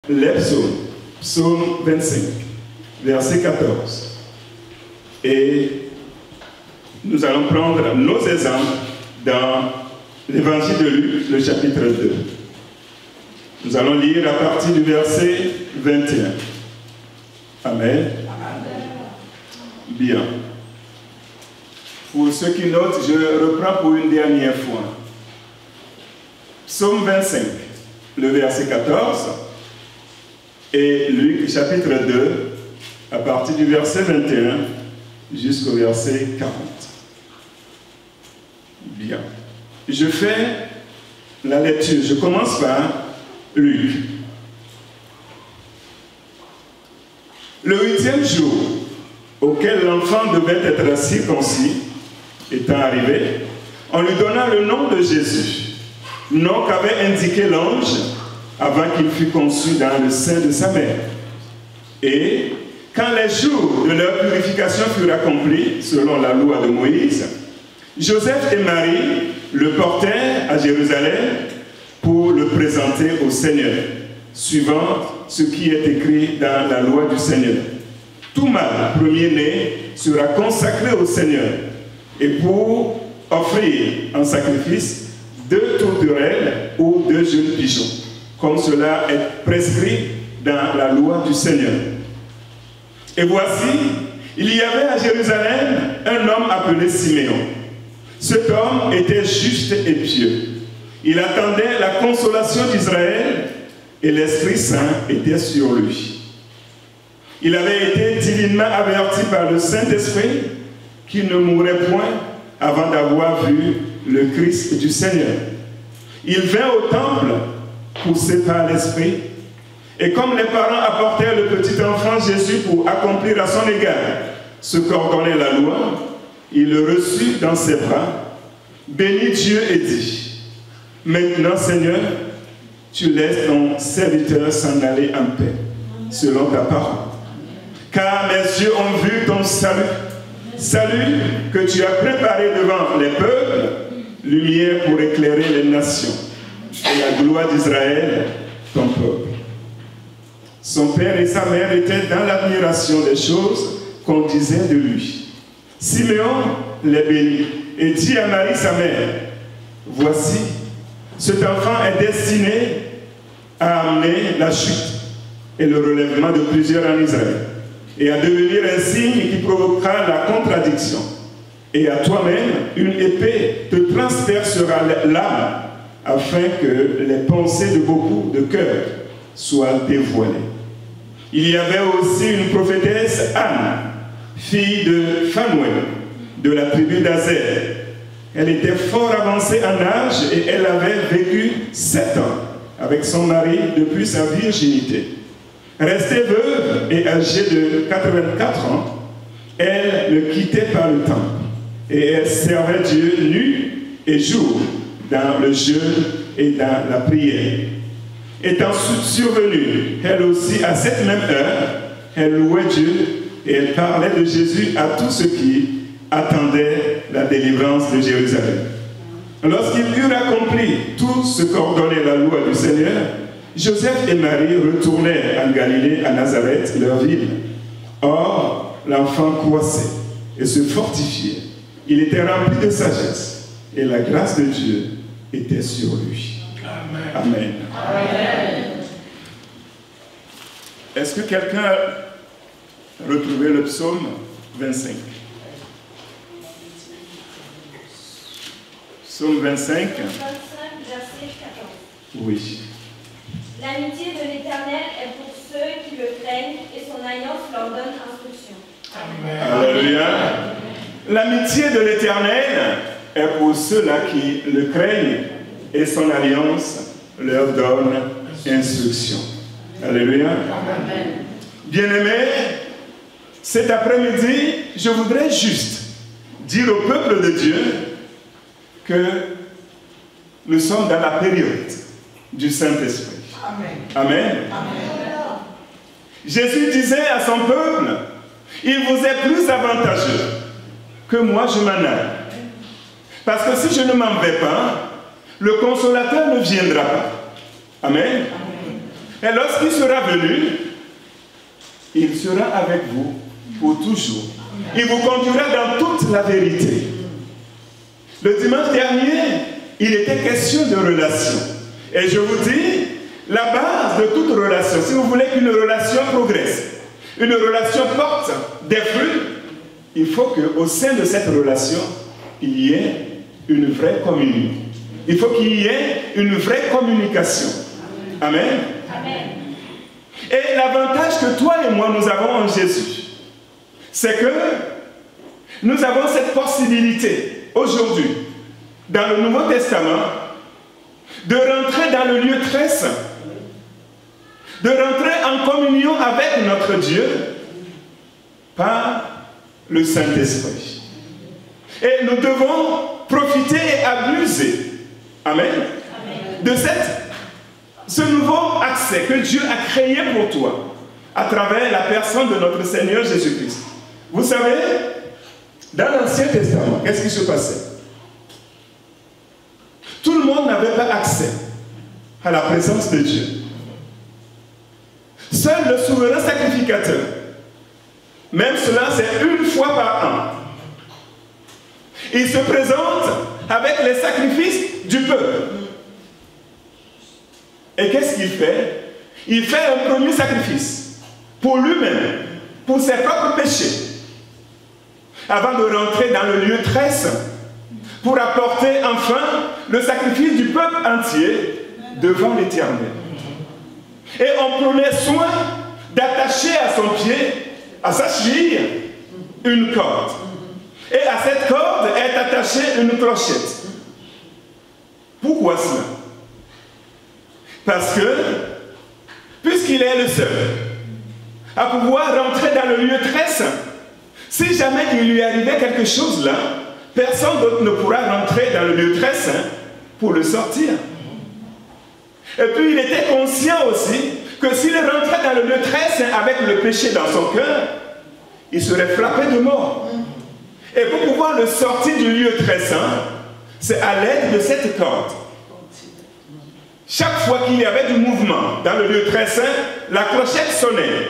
les psaumes, psaume 25, verset 14. Et nous allons prendre nos exemples dans l'évangile de Luc, le chapitre 2. Nous allons lire à partir du verset 21. Amen. Bien. Pour ceux qui notent, je reprends pour une dernière fois. Psaume 25, le verset 14, et Luc, chapitre 2, à partir du verset 21 jusqu'au verset 40. Bien. Je fais la lecture. Je commence par Luc. Le 8e jour, auquel l'enfant devait être circoncis, étant arrivé, on lui donna le nom de Jésus, nom qu'avait indiqué l'ange avant qu'il fût conçu dans le sein de sa mère. Et quand les jours de leur purification furent accomplis, selon la loi de Moïse, Joseph et Marie le portèrent à Jérusalem pour le présenter au Seigneur, suivant ce qui est écrit dans la loi du Seigneur. Tout mâle premier-né sera consacré au Seigneur, et pour offrir en sacrifice 2 tourterelles ou 2 jeunes pigeons, comme cela est prescrit dans la loi du Seigneur. Et voici, il y avait à Jérusalem un homme appelé Siméon. Cet homme était juste et pieux. Il attendait la consolation d'Israël et l'Esprit Saint était sur lui. Il avait été divinement averti par le Saint-Esprit qu'il ne mourrait point avant d'avoir vu le Christ du Seigneur. Il vint au temple poussé par l'Esprit, et comme les parents apportèrent le petit enfant Jésus pour accomplir à son égard ce qu'ordonnait la loi, il le reçut dans ses bras, bénit Dieu et dit: Maintenant, Seigneur, tu laisses ton serviteur s'en aller en paix, selon ta parole. Car mes yeux ont vu ton salut, salut que tu as préparé devant les peuples, lumière pour éclairer les nations, et la gloire d'Israël, ton peuple. Son père et sa mère étaient dans l'admiration des choses qu'on disait de lui. Siméon les bénit et dit à Marie sa mère: Voici, cet enfant est destiné à amener la chute et le relèvement de plusieurs en Israël, et à devenir un signe qui provoquera la contradiction. Et à toi-même, une épée te transpercera l'âme, afin que les pensées de beaucoup de cœurs soient dévoilées. Il y avait aussi une prophétesse, Anne, fille de Phanuel, de la tribu d'Azer. Elle était fort avancée en âge et elle avait vécu 7 ans avec son mari depuis sa virginité. Restée veuve et âgée de 84 ans, elle ne quittait pas le temple et elle servait Dieu nuit et jour dans le jeûne et dans la prière. Étant survenue, elle aussi, à cette même heure, elle louait Dieu et elle parlait de Jésus à tous ceux qui attendaient la délivrance de Jérusalem. Lorsqu'ils eurent accompli tout ce qu'ordonnait la loi du Seigneur, Joseph et Marie retournèrent en Galilée, à Nazareth, leur ville. Or, l'enfant croissait et se fortifiait. Il était rempli de sagesse et la grâce de Dieu était sur lui. Amen. Amen. Est-ce que quelqu'un a retrouvé le psaume 25? Psaume 25. 25, verset 14. Oui. L'amitié de l'Éternel est pour ceux qui le craignent et son alliance leur donne instruction. Amen. Alléluia. L'amitié de l'Éternel est pour ceux-là qui le craignent et son alliance leur donne instruction. Alléluia. Amen. Bien-aimés, cet après-midi, je voudrais juste dire au peuple de Dieu que nous sommes dans la période du Saint-Esprit. Amen. Amen. Amen. Jésus disait à son peuple: il vous est plus avantageux que moi je m'en aille. Parce que si je ne m'en vais pas, le consolateur ne viendra pas. Amen. Et lorsqu'il sera venu, il sera avec vous pour toujours. Il vous conduira dans toute la vérité. Le dimanche dernier, il était question de relation. Et je vous dis, la base de toute relation, si vous voulez qu'une relation progresse, une relation porte des fruits, il faut qu'au sein de cette relation, il y ait une vraie communion. Il faut qu'il y ait une vraie communication. Amen. Amen. Et l'avantage que toi et moi nous avons en Jésus, c'est que nous avons cette possibilité aujourd'hui, dans le Nouveau Testament, de rentrer dans le lieu très saint, de rentrer en communion avec notre Dieu par le Saint-Esprit. Et nous devons profiter et abuser, amen, de ce nouveau accès que Dieu a créé pour toi à travers la personne de notre Seigneur Jésus-Christ. Vous savez, dans l'Ancien Testament, qu'est-ce qui se passait? Tout le monde n'avait pas accès à la présence de Dieu. Seul le souverain sacrificateur, même cela c'est une fois par an, il se présente avec les sacrifices du peuple. Et qu'est-ce qu'il fait? Il fait un premier sacrifice pour lui-même, pour ses propres péchés, avant de rentrer dans le lieu très saint, pour apporter enfin le sacrifice du peuple entier devant l'Éternel. Et on prenait soin d'attacher à son pied, à sa cheville, une corde. Et à cette corde est attachée une clochette. Pourquoi cela? Parce que, puisqu'il est le seul à pouvoir rentrer dans le lieu très saint, si jamais il lui arrivait quelque chose là, personne d'autre ne pourra rentrer dans le lieu très saint pour le sortir. Et puis il était conscient aussi que s'il rentrait dans le lieu très saint avec le péché dans son cœur, il serait frappé de mort. Et pour pouvoir le sortir du lieu très saint, c'est à l'aide de cette corde. Chaque fois qu'il y avait du mouvement dans le lieu très saint, la clochette sonnait.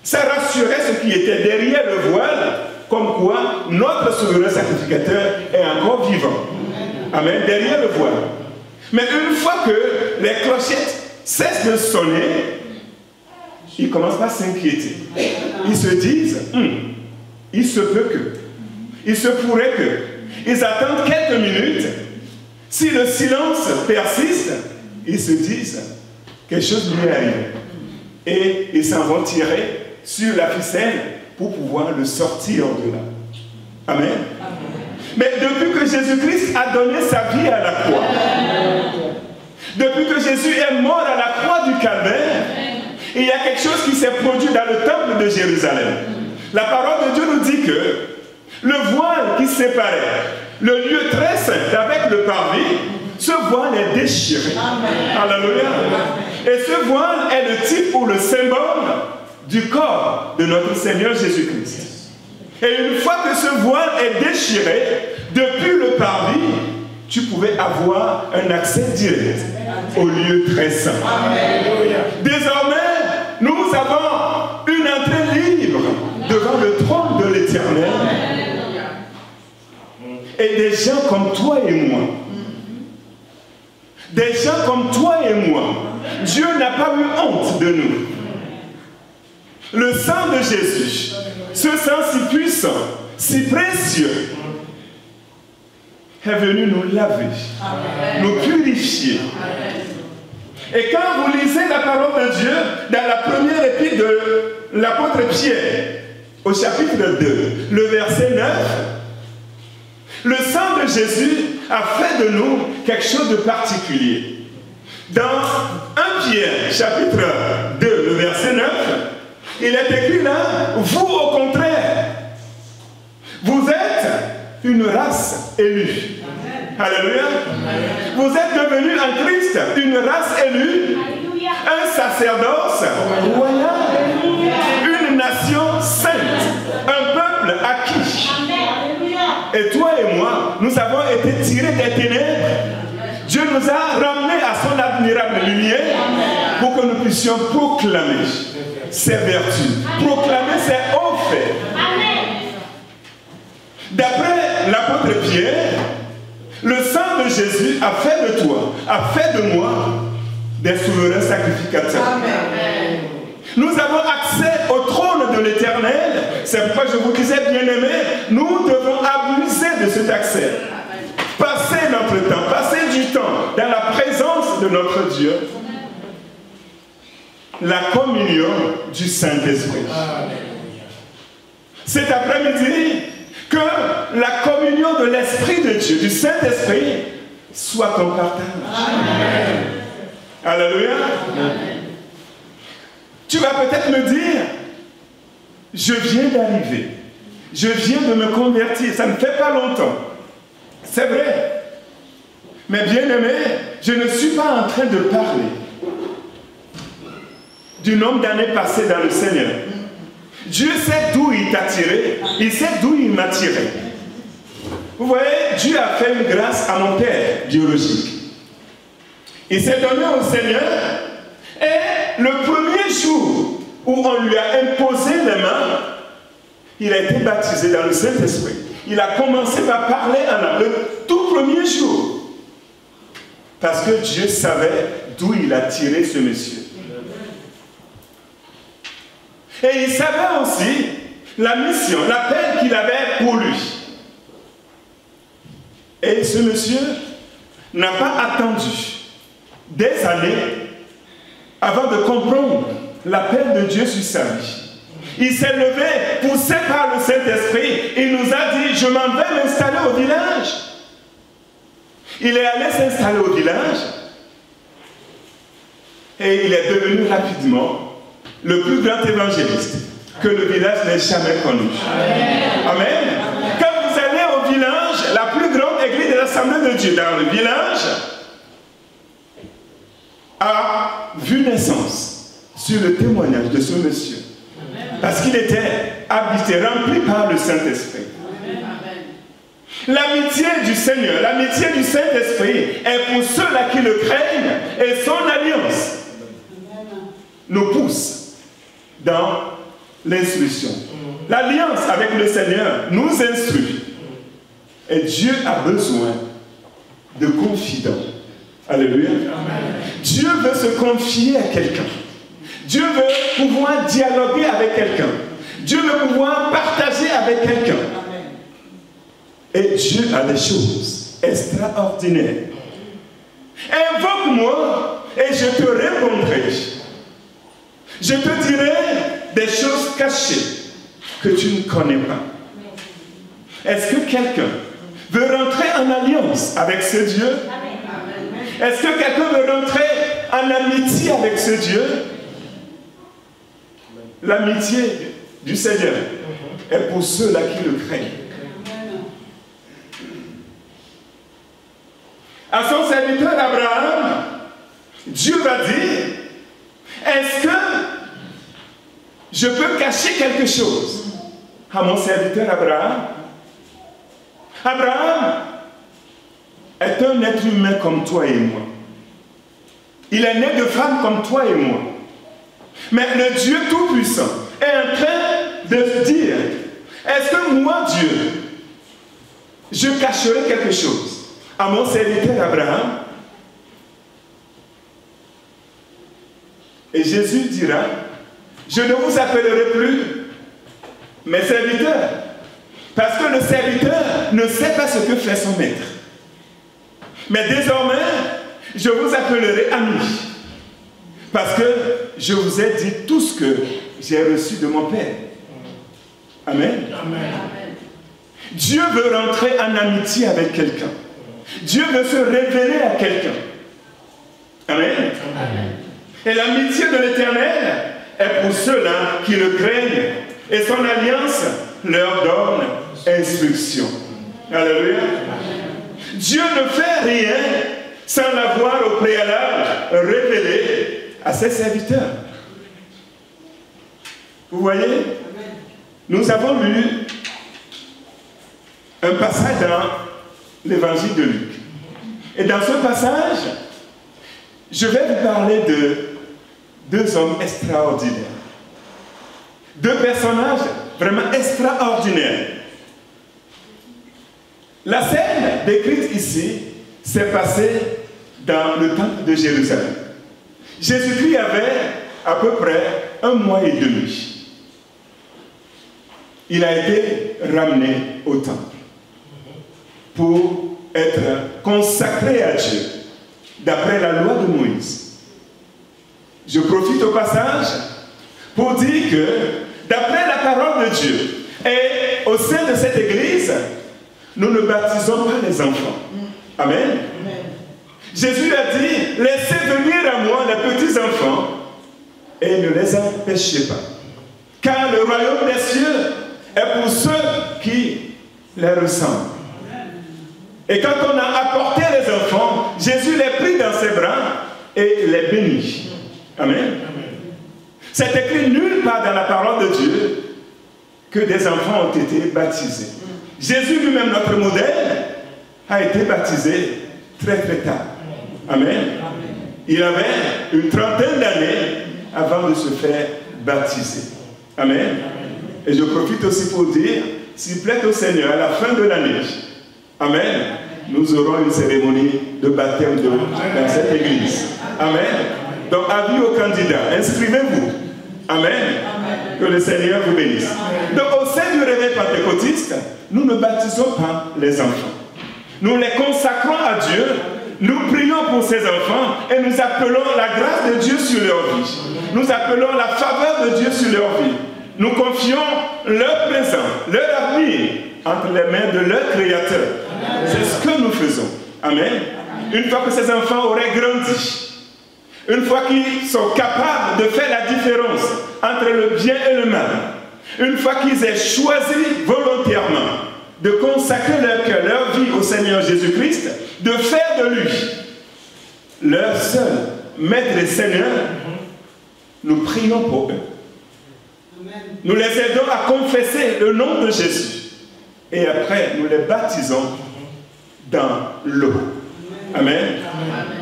Ça rassurait ceux qui étaient derrière le voile, comme quoi notre souverain sacrificateur est encore vivant. Amen, derrière le voile. Mais une fois que les clochettes cessent de sonner, ils commencent à s'inquiéter. Ils se disent, il se peut que, il se pourrait que. Ils attendent quelques minutes. Si le silence persiste, ils se disent, quelque chose lui arrive. Et ils s'en vont tirer sur la ficelle pour pouvoir le sortir de là. Amen. Mais depuis que Jésus-Christ a donné sa vie à la croix, depuis que Jésus est mort à la croix du Calvaire, il y a quelque chose qui s'est produit dans le temple de Jérusalem. La parole de Dieu nous dit que le voile qui séparait le lieu très saint avec le parvis, ce voile est déchiré. Alléluia. Et ce voile est le type ou le symbole du corps de notre Seigneur Jésus-Christ. Et une fois que ce voile est déchiré, depuis le parvis, tu pouvais avoir un accès direct au lieu très saint. Désormais, nous avons une entrée libre devant le trône de l'Éternel. Et des gens comme toi et moi, des gens comme toi et moi, Dieu n'a pas eu honte de nous. Le sang de Jésus, ce sang si puissant, si précieux, est venu nous laver, nous purifier. Et quand vous lisez la parole de Dieu dans la première épître de l'apôtre Pierre, au chapitre 2, le verset 9, le sang de Jésus a fait de nous quelque chose de particulier. Dans 1 Pierre, chapitre 2, le verset 9, il est écrit là, vous au contraire, vous êtes une race élue. Alléluia. Vous êtes devenus en Christ une race élue, un sacerdoce royal, une nation sainte, un peuple acquis. Et toi et moi, nous avons été tirés des ténèbres. Dieu nous a ramenés à son admirable lumière pour que nous puissions proclamer ses vertus, proclamer ses hauts faits. D'après l'apôtre Pierre, le sang de Jésus a fait de toi, a fait de moi des souverains sacrificateurs. Amen. Nous avons accès au trône de l'Éternel. C'est pourquoi je vous disais, bien-aimés, nous devons abuser de cet accès. Passer notre temps, passer du temps dans la présence de notre Dieu. La communion du Saint-Esprit. Cet après-midi, que la communion de l'Esprit de Dieu, du Saint-Esprit, soit ton partage. Amen. Alléluia. Amen. Tu vas peut-être me dire, je viens d'arriver, je viens de me convertir, ça ne fait pas longtemps. C'est vrai. Mais bien aimé, je ne suis pas en train de parler du nombre d'années passées dans le Seigneur. Dieu sait d'où il t'a tiré, il sait d'où il m'a tiré. Vous voyez, Dieu a fait une grâce à mon père biologique. Il s'est donné au Seigneur et le premier jour où on lui a imposé les mains, il a été baptisé dans le Saint-Esprit. Il a commencé par parler en langue le tout premier jour. Parce que Dieu savait d'où il a tiré ce monsieur. Et il savait aussi la mission, l'appel qu'il avait pour lui. Et ce monsieur n'a pas attendu des années avant de comprendre l'appel de Dieu sur sa vie. Il s'est levé, poussé par le Saint-Esprit. Il nous a dit, je m'en vais m'installer au village. Il est allé s'installer au village. Et il est devenu rapidement le plus grand évangéliste que le village n'ait jamais connu. Amen. Amen. Quand vous allez au village, la plus grande église de l'Assemblée de Dieu dans le village a vu naissance sur le témoignage de ce monsieur. Parce qu'il était habité, rempli par le Saint-Esprit. L'amitié du Seigneur, l'amitié du Saint-Esprit est pour ceux-là qui le craignent et son alliance nous pousse dans l'instruction. L'alliance avec le Seigneur nous instruit. Et Dieu a besoin de confidents. Alléluia. Amen. Dieu veut se confier à quelqu'un. Dieu veut pouvoir dialoguer avec quelqu'un. Dieu veut pouvoir partager avec quelqu'un. Et Dieu a des choses extraordinaires. Invoque-moi et je te répondrai. Je te dirai des choses cachées que tu ne connais pas. Est-ce que quelqu'un veut rentrer en alliance avec ce Dieu? Est-ce que quelqu'un veut rentrer en amitié avec ce Dieu? L'amitié du Seigneur est pour ceux-là qui le craignent. À son serviteur Abraham, Dieu va dire, est-ce que je peux cacher quelque chose à mon serviteur Abraham? Abraham est un être humain comme toi et moi. Il est né de femme comme toi et moi. Mais le Dieu Tout-Puissant est en train de se dire, est-ce que moi, Dieu, je cacherai quelque chose à mon serviteur Abraham? Et Jésus dira, je ne vous appellerai plus mes serviteurs, parce que le serviteur ne sait pas ce que fait son maître. Mais désormais, je vous appellerai amis, parce que je vous ai dit tout ce que j'ai reçu de mon Père. Amen. Amen. Dieu veut rentrer en amitié avec quelqu'un. Dieu veut se révéler à quelqu'un. Amen. Amen. Et l'amitié de l'Éternel est pour ceux-là qui le craignent. Et son alliance leur donne instruction. Alléluia. Dieu ne fait rien sans l'avoir au préalable révélé à ses serviteurs. Vous voyez? Nous avons lu un passage dans l'évangile de Luc. Et dans ce passage, je vais vous parler de deux hommes extraordinaires. Deux personnages vraiment extraordinaires. La scène décrite ici s'est passée dans le temple de Jérusalem. Jésus-Christ avait à peu près 1 mois et demi. Il a été ramené au temple pour être consacré à Dieu d'après la loi de Moïse. Je profite au passage pour dire que d'après la parole de Dieu et au sein de cette église, nous ne baptisons pas les enfants. Amen. Jésus a dit, laissez venir à moi les petits enfants et ne les empêchez pas. Car le royaume des cieux est pour ceux qui les ressemblent. Et quand on a apporté les enfants, Jésus les prit dans ses bras et les bénit. Amen. C'est écrit nulle part dans la parole de Dieu que des enfants ont été baptisés. Jésus lui-même, notre modèle, a été baptisé très très tard. Amen. Il avait une trentaine d'années avant de se faire baptiser. Amen. Et je profite aussi pour dire, s'il plaît au Seigneur, à la fin de l'année, amen, nous aurons une cérémonie de baptême dans cette église. Amen. Donc, avis aux candidats, inscrivez-vous. Amen. Que le Seigneur vous bénisse. Donc, au sein du réveil pentecôtiste, nous ne baptisons pas les enfants. Nous les consacrons à Dieu. Nous prions pour ces enfants et nous appelons la grâce de Dieu sur leur vie. Nous appelons la faveur de Dieu sur leur vie. Nous confions leur présent, leur avenir entre les mains de leur Créateur. C'est ce que nous faisons. Amen. Une fois que ces enfants auraient grandi, une fois qu'ils sont capables de faire la différence entre le bien et le mal, une fois qu'ils aient choisi volontairement de consacrer leur cœur, leur vie au Seigneur Jésus-Christ, de faire de lui leur seul Maître et Seigneur, nous prions pour eux. Nous les aidons à confesser le nom de Jésus. Et après, nous les baptisons dans l'eau. Amen.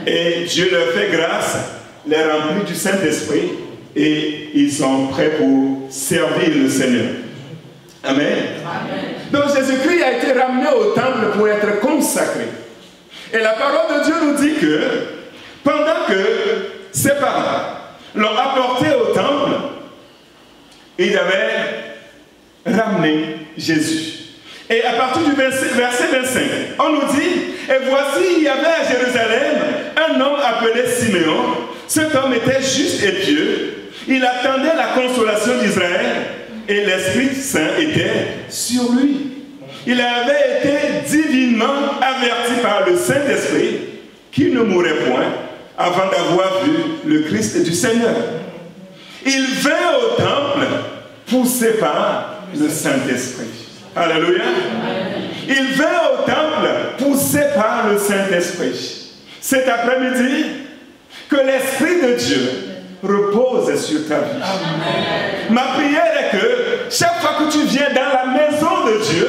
Et Dieu leur fait grâce, les remplit du Saint-Esprit et ils sont prêts pour servir le Seigneur. Amen. Donc Jésus-Christ a été ramené au temple pour être consacré. Et la parole de Dieu nous dit que pendant que ses parents l'ont apporté au temple, il avait ramené Jésus. Et à partir du verset 25, on nous dit, et voici, il y avait à Jérusalem un homme appelé Siméon. Cet homme était juste et pieux. Il attendait la consolation d'Israël et l'Esprit Saint était sur lui. Il avait été divinement averti par le Saint-Esprit qu'il ne mourrait point avant d'avoir vu le Christ du Seigneur. Il vint au temple poussé par le Saint-Esprit. Alléluia. Il vint au temple poussé par le Saint-Esprit. Cet après-midi, que l'Esprit de Dieu repose sur ta vie. Amen. Ma prière est que chaque fois que tu viens dans la maison de Dieu,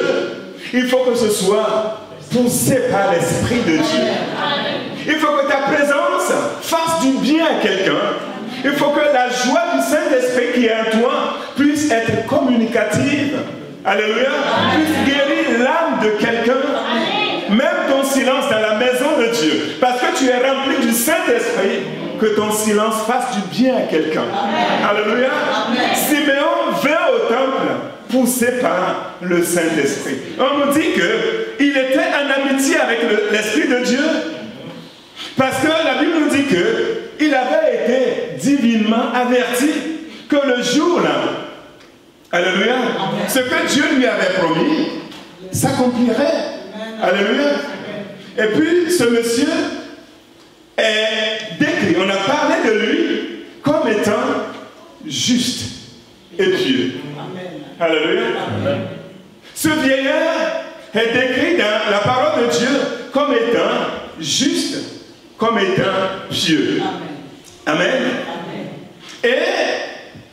il faut que ce soit poussé par l'Esprit de Dieu. Il faut que ta présence fasse du bien à quelqu'un. Il faut que la joie du Saint-Esprit qui est en toi puisse être communicative. Alléluia. Puisse guérir l'âme de quelqu'un. Même ton silence dans la maison de Dieu. Parce que tu es rempli du Saint-Esprit, que ton silence fasse du bien à quelqu'un. Alléluia. Siméon vint au temple poussé par le Saint-Esprit. On nous dit qu'il était en amitié avec l'Esprit de Dieu. Parce que la Bible nous dit qu'il avait été divinement averti que le jour-là, alléluia, ce que Dieu lui avait promis s'accomplirait. Alléluia. Et puis ce monsieur est décrit, on a parlé de lui comme étant juste et pieux. Alléluia. Ce vieillard est décrit dans la parole de Dieu comme étant juste, comme étant pieux. Amen. Et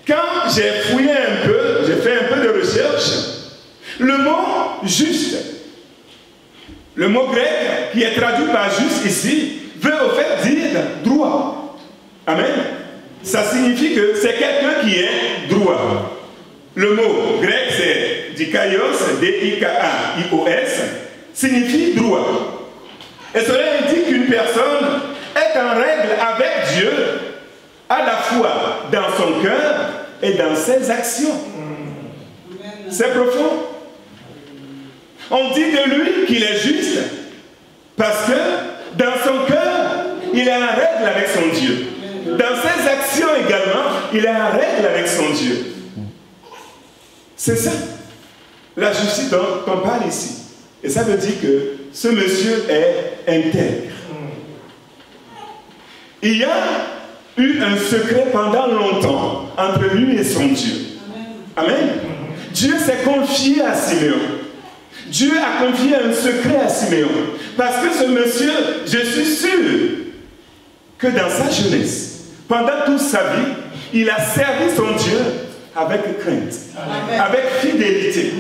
quand j'ai fouillé un peu, j'ai fait un peu de recherche, le mot juste, le mot grec qui est traduit par juste ici, veut au fait dire droit. Amen. Ça signifie que c'est quelqu'un qui est droit. Le mot grec, c'est dikaios, D-I-K-A-I-O-S, signifie droit. Et cela indique qu'une personne est en règle avec Dieu, à la fois dans son cœur et dans ses actions. C'est profond. On dit de lui qu'il est juste parce que dans son cœur, il est en règle avec son Dieu. Dans ses actions également, il est en règle avec son Dieu. C'est ça, la justice dont on parle ici. Et ça veut dire que ce monsieur est intègre. Il y a eu un secret pendant longtemps entre lui et son Dieu. Amen. Dieu s'est confié à Siméon. Dieu a confié un secret à Siméon. Parce que ce monsieur, je suis sûr que dans sa jeunesse, pendant toute sa vie, il a servi son Dieu avec crainte, avec fidélité.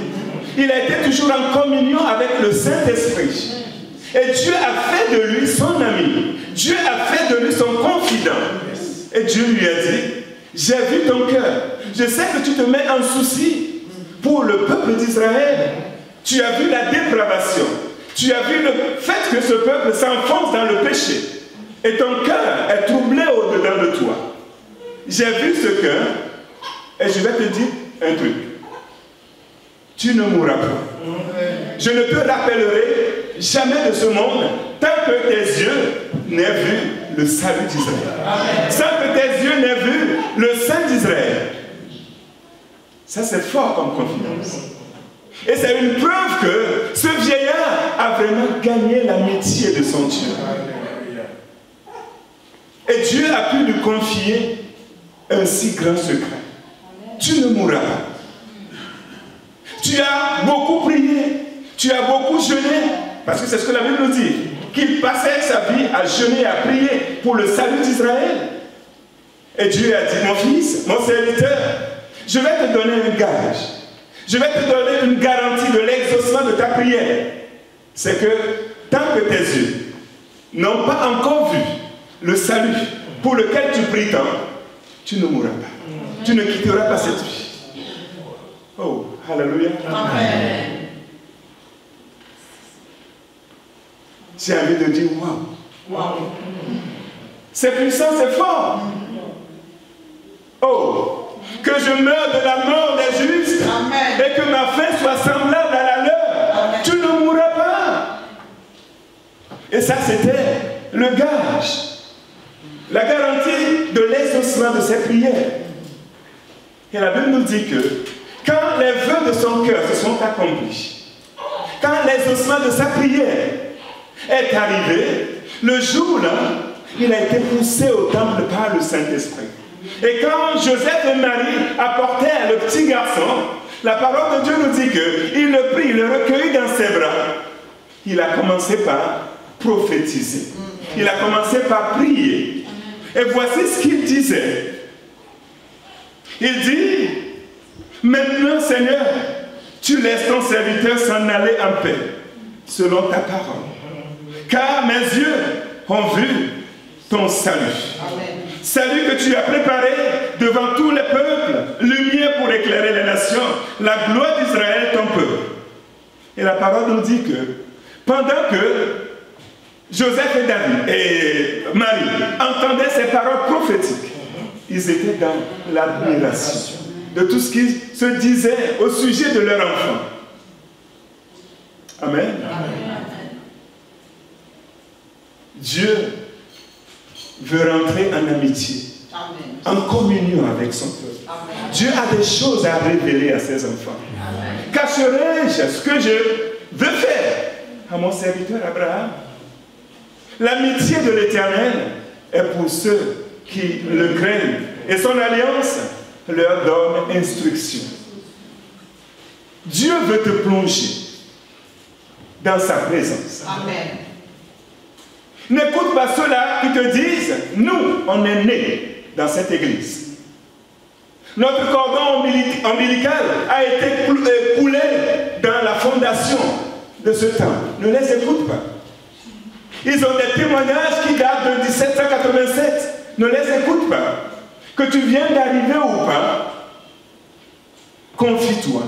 Il a été toujours en communion avec le Saint-Esprit. Et Dieu a fait de lui son ami. Dieu a fait de lui son confident. Et Dieu lui a dit, j'ai vu ton cœur. Je sais que tu te mets en souci pour le peuple d'Israël. Tu as vu la dépravation. Tu as vu le fait que ce peuple s'enfonce dans le péché. Et ton cœur est troublé au-dedans de toi. J'ai vu ce cœur. Et je vais te dire un truc. Tu ne mourras pas. Je ne te rappellerai jamais de ce monde tant que tes yeux n'aient vu le salut d'Israël. Sans que tes yeux n'aient vu le Saint d'Israël. Ça, c'est fort comme confidence. Et c'est une preuve que ce vieillard a vraiment gagné l'amitié de son Dieu. Et Dieu a pu lui confier un si grand secret. Tu ne mourras pas. Tu as beaucoup prié, tu as beaucoup jeûné, parce que c'est ce que la Bible nous dit, qu'il passait sa vie à jeûner, à prier pour le salut d'Israël. Et Dieu a dit, mon fils, mon serviteur, je vais te donner un gage. Je vais te donner une garantie de l'exaucement de ta prière. C'est que tant que tes yeux n'ont pas encore vu le salut pour lequel tu pries tant, tu ne mourras pas. Tu ne quitteras pas cette vie. Oh, alléluia. Amen. J'ai envie de dire waouh. Wow. C'est puissant, c'est fort. Oh, que je meure de la mort des justes. Amen. Et que ma fin soit semblable à la leur. Amen. Tu ne mourras pas. Et ça, c'était le gage. La garantie de l'exaucement de ses prières. Et la Bible nous dit que quand les vœux de son cœur se sont accomplis, quand l'exaucement de sa prière est arrivé, le jour-là, il a été poussé au temple par le Saint-Esprit. Et quand Joseph et Marie apportaient le petit garçon, la parole de Dieu nous dit qu'il le prit, il le recueillit dans ses bras. Il a commencé par prophétiser. Il a commencé par prier. Et voici ce qu'il disait. Il dit, maintenant Seigneur, tu laisses ton serviteur s'en aller en paix, selon ta parole. Car mes yeux ont vu ton salut. Amen. Salut que tu as préparé devant tous les peuples, lumière pour éclairer les nations, la gloire d'Israël, ton peuple. Et la parole nous dit que pendant que Joseph et David et Marie entendaient ces paroles prophétiques, ils étaient dans l'admiration de tout ce qui se disait au sujet de leur enfant. Amen. Amen. Dieu veut rentrer en amitié, amen, en communion avec son peuple. Amen. Dieu a des choses à révéler à ses enfants. Cacherai-je ce que je veux faire à mon serviteur Abraham? L'amitié de l'Éternel est pour ceux qui le craignent, et son alliance leur donne instruction. Dieu veut te plonger dans sa présence. Amen. N'écoute pas ceux-là qui te disent, nous, on est nés dans cette église. Notre cordon ombilical a été coulé dans la fondation de ce temple. Ne les écoute pas. Ils ont des témoignages qui datent de 1787. Ne les écoute pas. que tu viens d'arriver ou pas, confie-toi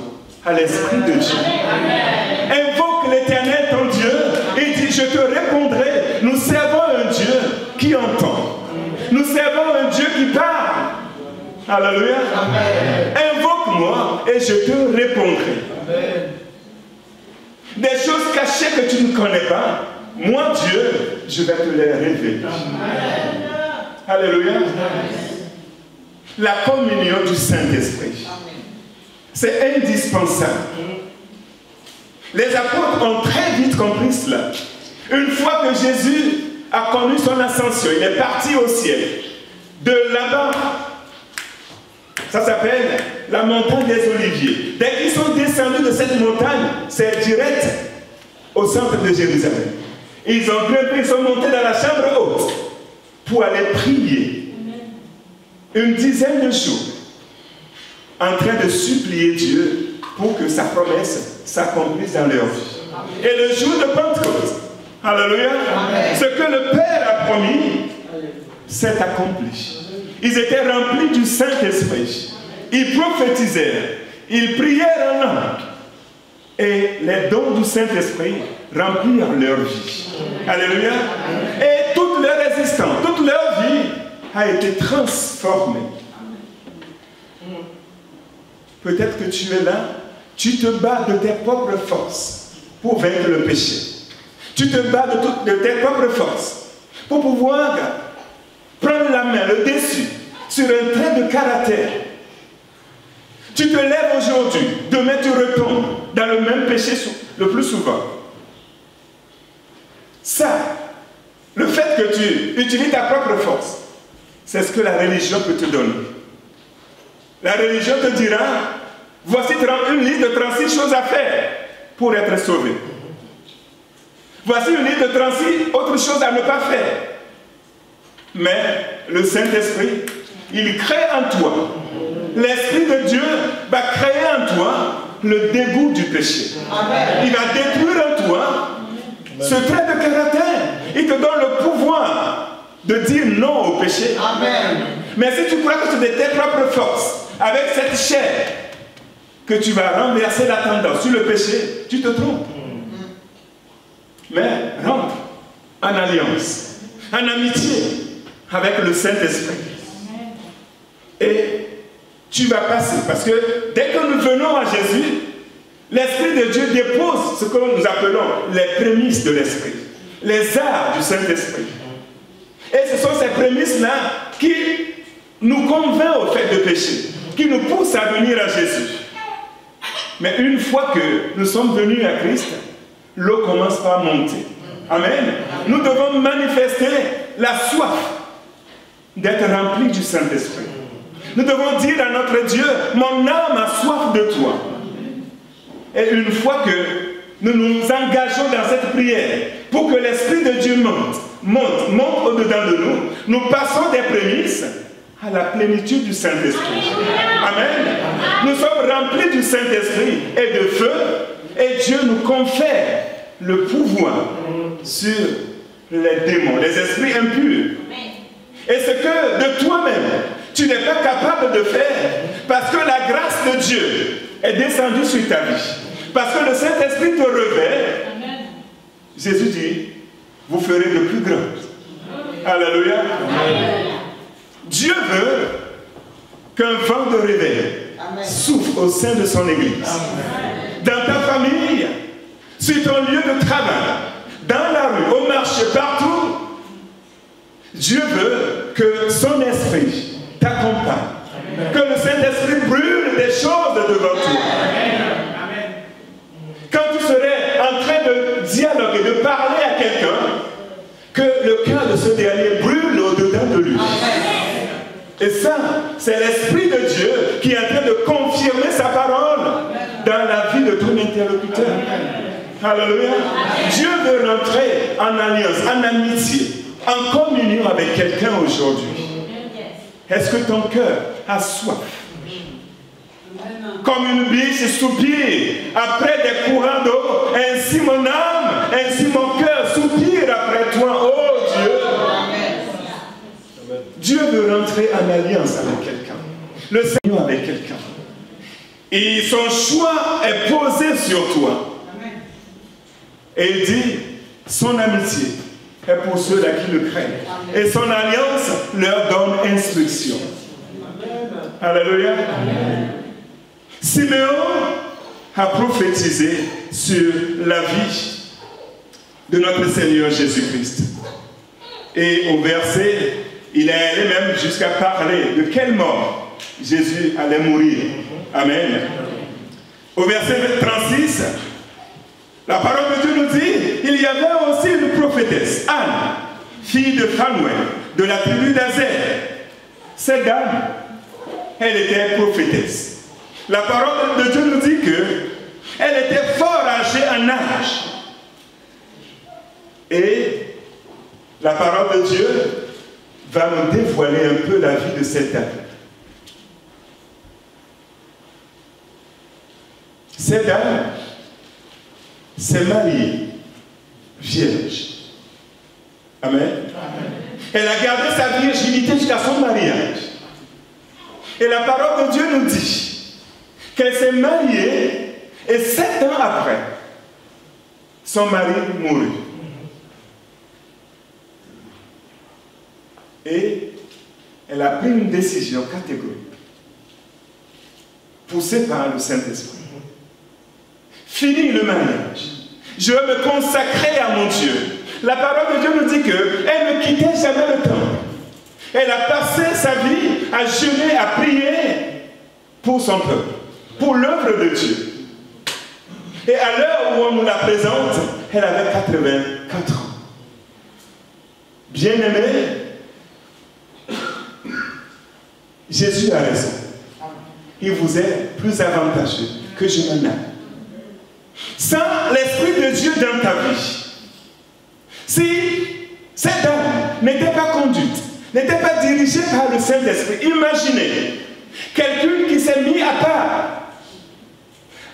à l'Esprit de Dieu. Invoque l'Éternel ton Dieu et dis, je te répondrai. Nous servons un Dieu qui entend. Nous servons un Dieu qui parle. Alléluia. Invoque-moi et je te répondrai. Des choses cachées que tu ne connais pas, moi Dieu, je vais te les révéler. Alléluia. La communion du Saint-Esprit. C'est indispensable. Les apôtres ont très vite compris cela. Une fois que Jésus a connu son ascension, il est parti au ciel. De là-bas, ça s'appelle la montagne des Oliviers. Dès qu'ils sont descendus de cette montagne, c'est direct au centre de Jérusalem. Ils ont grimpé, ils sont montés dans la chambre haute pour aller prier. Une dizaine de jours, en train de supplier Dieu pour que sa promesse s'accomplisse dans leur vie. Et le jour de Pentecôte, alléluia, ce que le Père a promis s'est accompli. Ils étaient remplis du Saint-Esprit. Ils prophétisèrent, ils prièrent en langue. Et les dons du Saint-Esprit remplirent leur vie. Alléluia. Et toute leur existence, toute leur vie a été transformée. Peut-être que tu es là, tu te bats de tes propres forces pour vaincre le péché. Tu te bats de tes propres forces pour pouvoir prendre la main, le dessus, sur un trait de caractère. Tu te lèves aujourd'hui, demain tu retombes dans le même péché le plus souvent. Ça, le fait que tu utilises ta propre force, c'est ce que la religion peut te donner. La religion te dira, voici une liste de 36 choses à faire pour être sauvé. Voici une liste de 36 autres choses à ne pas faire. Mais le Saint-Esprit, il crée en toi. L'Esprit de Dieu va créer en toi le dégoût du péché. Il va détruire en toi ce trait de caractère. Il te donne le pouvoir de dire non au péché. Amen. Mais si tu crois que c'est de tes propres forces, avec cette chair, que tu vas renverser la tendance sur le péché, tu te trompes. Mais rentre en alliance, en amitié avec le Saint-Esprit. Et tu vas passer. Parce que dès que nous venons à Jésus, l'Esprit de Dieu dépose ce que nous appelons les prémices de l'Esprit. Les arts du Saint-Esprit. Et ce sont ces prémices-là qui nous convainquent au fait de pécher, qui nous poussent à venir à Jésus. Mais une fois que nous sommes venus à Christ, l'eau commence par monter. Amen. Nous devons manifester la soif d'être remplis du Saint-Esprit. Nous devons dire à notre Dieu, mon âme a soif de toi. Et une fois que nous nous engageons dans cette prière pour que l'Esprit de Dieu monte au-dedans de nous, nous passons des prémices à la plénitude du Saint-Esprit. Amen. Nous sommes remplis du Saint-Esprit et de feu, et Dieu nous confère le pouvoir sur les démons, les esprits impurs. Et ce que de toi-même, tu n'es pas capable de faire, parce que la grâce de Dieu est descendue sur ta vie. Parce que le Saint-Esprit te revêt. Jésus dit, vous ferez de plus grand. Alléluia. Dieu veut qu'un vent de réveil souffle au sein de son Église. Dans ta famille, sur ton lieu de travail, dans la rue, au marché, partout. Dieu veut que son esprit t'accompagne. Que le Saint-Esprit brûle des choses devant toi. Quand tu serais en train de dialoguer, de parler à quelqu'un, que le cœur de ce dernier brûle au-dedans de lui. Et ça, c'est l'Esprit de Dieu qui est en train de confirmer sa parole dans la vie de ton interlocuteur. Alléluia. Dieu veut rentrer en alliance, en amitié, en communion avec quelqu'un aujourd'hui. Est-ce que ton cœur a soif? Comme une biche soupire après des courants d'eau, ainsi mon âme, ainsi mon cœur soupire après toi, oh Dieu. Dieu veut rentrer entrer en alliance avec quelqu'un. Le Seigneur avec quelqu'un. Et son choix est posé sur toi. Et il dit, son amitié est pour ceux-là qui le craignent. Et son alliance leur donne instruction. Alléluia. Siméon a prophétisé sur la vie de notre Seigneur Jésus-Christ. Et au verset, il est allé même jusqu'à parler de quelle mort Jésus allait mourir. Amen. Au verset 36, la parole de Dieu nous dit, il y avait aussi une prophétesse, Anne, fille de Phanuel, de la tribu d'Azer. Cette dame, elle était prophétesse. La parole de Dieu nous dit qu'elle était fort âgée en âge. Et la parole de Dieu va nous dévoiler un peu la vie de cette dame. Cette dame s'est mariée vierge. Amen. Amen. Elle a gardé sa virginité jusqu'à son mariage. Et la parole de Dieu nous dit qu'elle s'est mariée et 7 ans après, son mari mourut. Et elle a pris une décision catégorique, poussée par le Saint-Esprit. Fini le mariage. Je veux me consacrer à mon Dieu. La parole de Dieu nous dit qu'elle ne quittait jamais le temple. Elle a passé sa vie à jeûner, à prier pour son peuple, pour l'œuvre de Dieu. Et à l'heure où on nous la présente, elle avait 84 ans. Bien-aimée, Jésus a raison. Il vous est plus avantageux que je m'en aille. Sans l'Esprit de Dieu dans ta vie, si cette dame n'était pas conduite, n'était pas dirigée par le Saint-Esprit, imaginez quelqu'un qui s'est mis à part,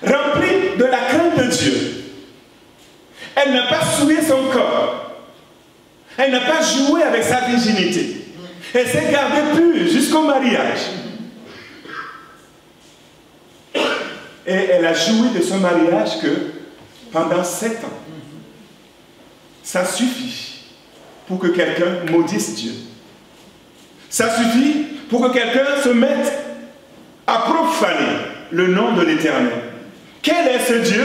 rempli de la crainte de Dieu. Elle n'a pas souillé son corps. Elle n'a pas joué avec sa virginité. Elle s'est gardée pure jusqu'au mariage. Et elle a joui de son mariage que pendant 7 ans. Ça suffit pour que quelqu'un maudisse Dieu. Ça suffit pour que quelqu'un se mette à profaner le nom de l'Éternel. Quel est ce Dieu?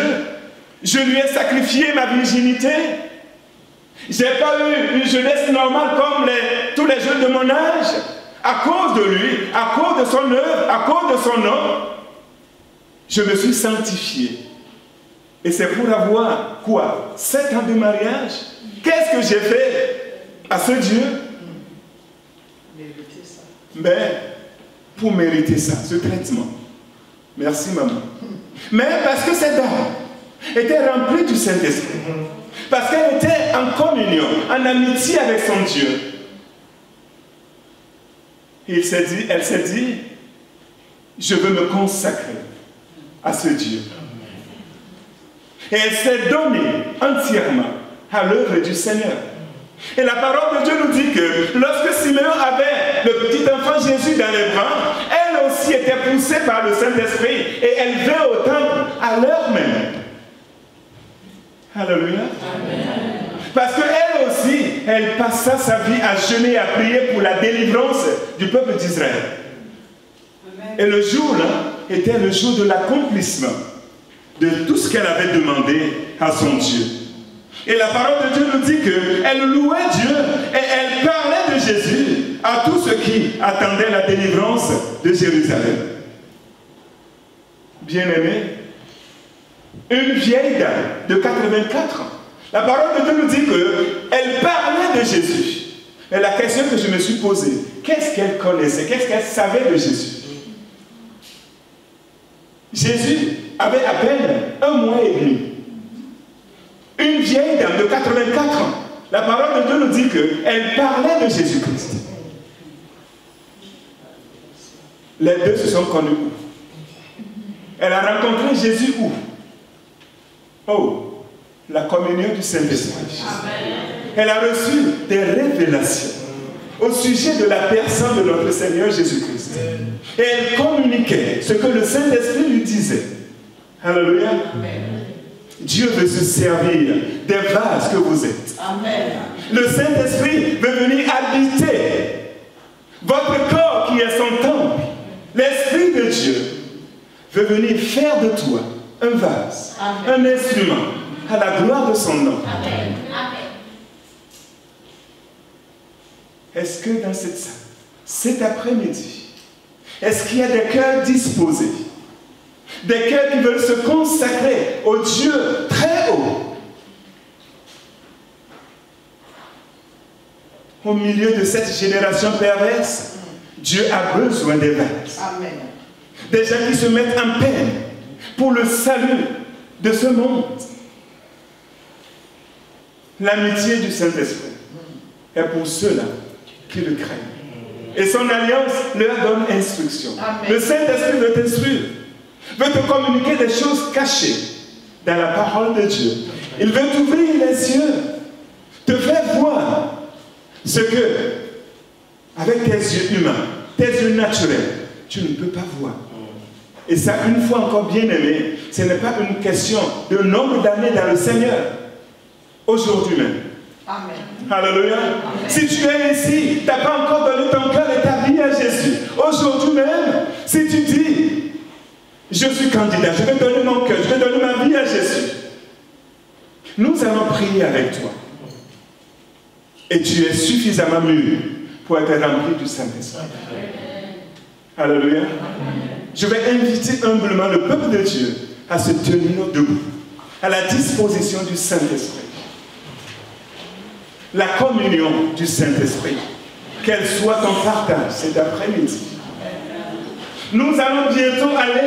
Je lui ai sacrifié ma virginité. Je n'ai pas eu une jeunesse normale comme tous les jeunes de mon âge. À cause de lui, à cause de son œuvre, à cause de son nom, je me suis sanctifié. Et c'est pour avoir quoi? 7 ans de mariage. Qu'est-ce que j'ai fait à ce Dieu? Mériter ça. Mais pour mériter ça, ce traitement. Merci maman. Mais parce que cette dame était remplie du Saint-Esprit. Parce qu'elle était en communion, en amitié avec son Dieu. Elle s'est dit, je veux me consacrer à ce Dieu. Et elle s'est donnée entièrement à l'œuvre du Seigneur. Et la parole de Dieu nous dit que lorsque Siméon avait le petit enfant Jésus dans les bras, elle aussi était poussée par le Saint-Esprit et elle vint au temple à l'heure même. Alléluia. Amen. Parce qu'elle aussi, elle passa sa vie à jeûner et à prier pour la délivrance du peuple d'Israël. Et le jour-là était le jour de l'accomplissement de tout ce qu'elle avait demandé à son Dieu. Et la parole de Dieu nous dit qu'elle louait Dieu et elle parlait de Jésus à tous ceux qui attendaient la délivrance de Jérusalem. Bien-aimés, une vieille dame de 84 ans, la parole de Dieu nous dit qu'elle parlait de Jésus. Et la question que je me suis posée, qu'est-ce qu'elle connaissait, qu'est-ce qu'elle savait de Jésus? Jésus avait à peine 1 mois et demi. Une vieille dame de 84 ans, la parole de Dieu nous dit qu'elle parlait de Jésus-Christ. Les deux se sont connus où? Elle a rencontré Jésus où? Oh, la communion du Saint-Esprit. Elle a reçu des révélations. au sujet de la personne de notre Seigneur Jésus-Christ. Et elle communiquait ce que le Saint-Esprit lui disait. Alléluia. Dieu veut se servir des vases que vous êtes. Amen. Le Saint-Esprit veut venir habiter votre corps qui est son temple. L'Esprit de Dieu veut venir faire de toi un vase, un instrument à la gloire de son nom. Amen. Est-ce que dans cet après-midi, est-ce qu'il y a des cœurs disposés, des cœurs qui veulent se consacrer au Dieu très haut, au milieu de cette génération perverse? Dieu a besoin des vases. Amen. Des gens qui se mettent en peine pour le salut de ce monde. L'amitié du Saint-Esprit est pour ceux-là qui le craignent. Et son alliance leur donne instruction. Amen. Le Saint-Esprit veut t'instruire, veut te communiquer des choses cachées dans la parole de Dieu. Il veut t'ouvrir les yeux, te faire voir ce que, avec tes yeux humains, tes yeux naturels, tu ne peux pas voir. Et ça, une fois encore, bien aimé, ce n'est pas une question de nombre d'années dans le Seigneur. Aujourd'hui même. Amen. Alléluia. Amen. Si tu es ici, tu n'as pas encore donné ton cœur et ta vie à Jésus. Aujourd'hui même, si tu dis, je suis candidat, je vais donner mon cœur, je vais donner ma vie à Jésus. Nous allons prier avec toi. Et tu es suffisamment mûr pour être rempli du Saint-Esprit. Alléluia. Je vais inviter humblement le peuple de Dieu à se tenir debout, à la disposition du Saint-Esprit. La communion du Saint-Esprit, qu'elle soit ton partage cet après-midi. Nous allons bientôt aller